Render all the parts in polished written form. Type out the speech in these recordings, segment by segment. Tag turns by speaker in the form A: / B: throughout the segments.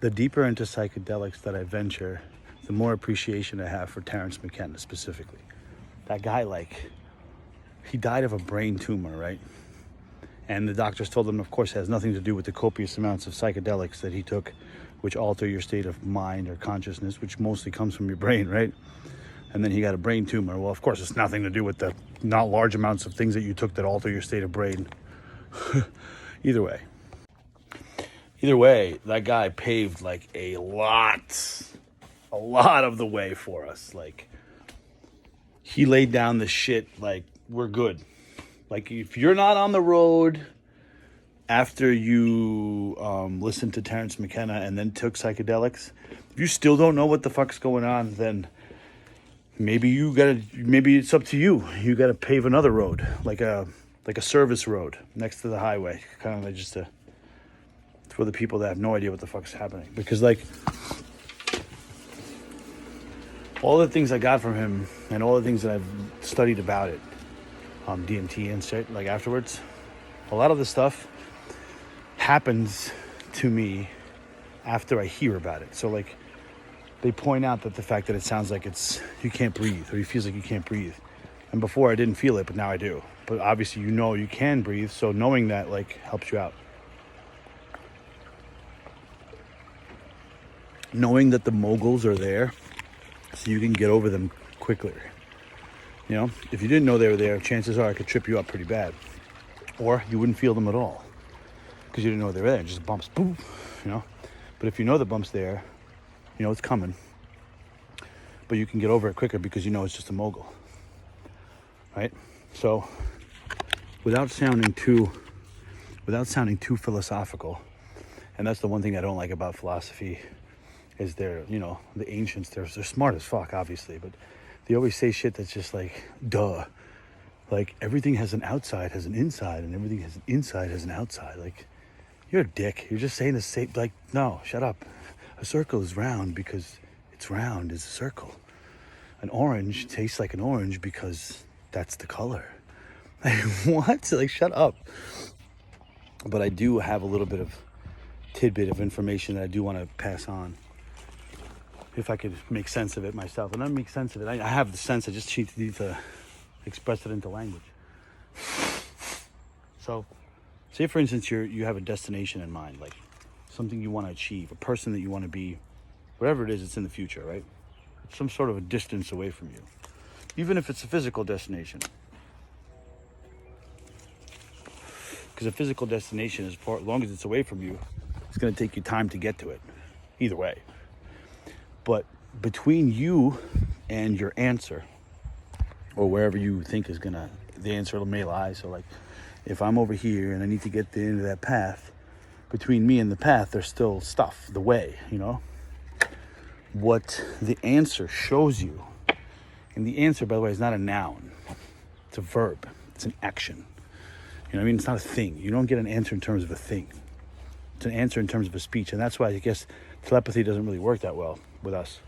A: the deeper into psychedelics that I venture, the more appreciation I have for Terence McKenna specifically. That guy, like, he died of a brain tumor, right? And the doctors told him, of course, it has nothing to do with the copious amounts of psychedelics that he took, which alter your state of mind or consciousness, which mostly comes from your brain, right? And then he got a brain tumor. Well, of course, it's nothing to do with the not large amounts of things that you took that alter your state of brain. Either way, that guy paved like a lot of the way for us. Like, he laid down the shit, like, we're good. Like, if you're not on the road after you listened to Terence McKenna and then took psychedelics, if you still don't know what the fuck's going on, then maybe it's up to you. You gotta pave another road, like a service road next to the highway, kind of like just for the people that have no idea what the fuck's happening. Because, like, all the things I got from him and all the things that I've studied about it, DMT and shit, like, afterwards, a lot of the stuff happens to me after I hear about it. So, like, they point out that the fact that it sounds like you can't breathe, or it feels like you can't breathe. And before I didn't feel it, but now I do. But obviously, you know, you can breathe, so knowing that, like, helps you out. Knowing that the moguls are there so you can get over them quicker. You know, if you didn't know they were there, chances are it could trip you up pretty bad. Or you wouldn't feel them at all because you didn't know they were there. Just bumps, boom, you know. But if you know the bump's there, you know it's coming. But you can get over it quicker because you know it's just a mogul. Right? So, without sounding too philosophical, and that's the one thing I don't like about philosophy, is they're, you know, the ancients, they're smart as fuck, obviously, but they always say shit that's just like, duh. Like, everything has an outside, has an inside, and everything has an inside, has an outside. Like, you're a dick. You're just saying the same, like, no, shut up. A circle is round because it's round as a circle. An orange tastes like an orange because that's the color. Like, what? Like, shut up. But I do have a little bit of tidbit of information that I do want to pass on, if I could make sense of it myself. And I make sense of it. I have the sense. I just need to express it into language. So, say for instance you have a destination in mind, like something you want to achieve, a person that you want to be, whatever it is, it's in the future, right? Some sort of a distance away from you, even if it's a physical destination. Because a physical destination, as long as it's away from you, it's going to take you time to get to it, either way. But between you and your answer, or wherever you think is the answer may lie. So, like, if I'm over here and I need to get to the end of that path, between me and the path, there's still stuff, the way, you know? What the answer shows you, and the answer, by the way, is not a noun. It's a verb. It's an action. You know what I mean? It's not a thing. You don't get an answer in terms of a thing. It's an answer in terms of a speech. And that's why I guess telepathy doesn't really work that well with us.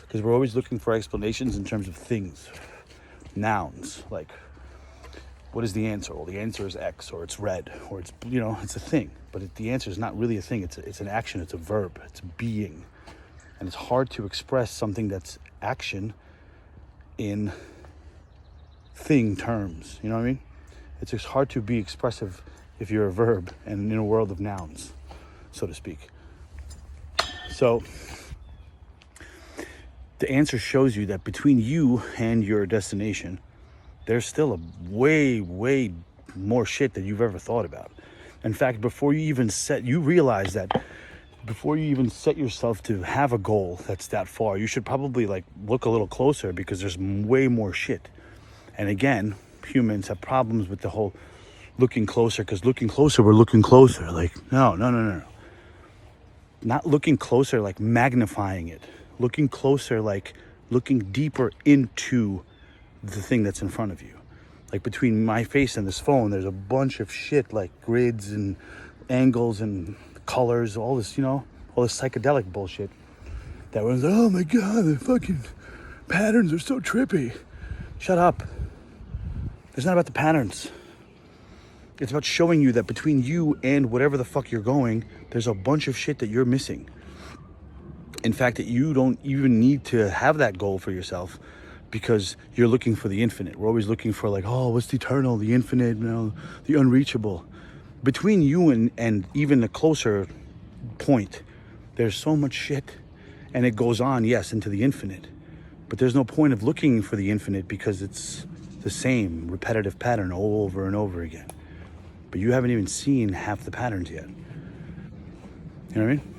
A: Because we're always looking for explanations in terms of things. Nouns. Like, what is the answer? Well, the answer is X, or it's red, or it's, you know, it's a thing. But the answer is not really a thing. It's an action. It's a verb. It's being. And it's hard to express something that's action in thing terms. You know what I mean? It's just hard to be expressive if you're a verb and in a world of nouns, so to speak. So the answer shows you that between you and your destination, there's still a way more shit than you've ever thought about. In fact, before you even realize that before you even set yourself to have a goal that's that far, you should probably, like, look a little closer, because there's way more shit. And again, humans have problems with the whole looking closer, because looking closer, we're looking closer. Like, no. Not looking closer like magnifying it. Looking closer like looking deeper into the thing that's in front of you. Like, between my face and this phone, there's a bunch of shit, like grids and angles and colors, all this, you know, all this psychedelic bullshit. That was, oh my God, the fucking patterns are so trippy. Shut up. It's not about the patterns. It's about showing you that between you and whatever the fuck you're going, there's a bunch of shit that you're missing. In fact, that you don't even need to have that goal for yourself because you're looking for the infinite. We're always looking for like, oh, what's the eternal, the infinite, the unreachable. Between you and even a closer point, there's so much shit. And it goes on, yes, into the infinite. But there's no point of looking for the infinite because it's the same repetitive pattern over and over again. But you haven't even seen half the patterns yet. You know what I mean?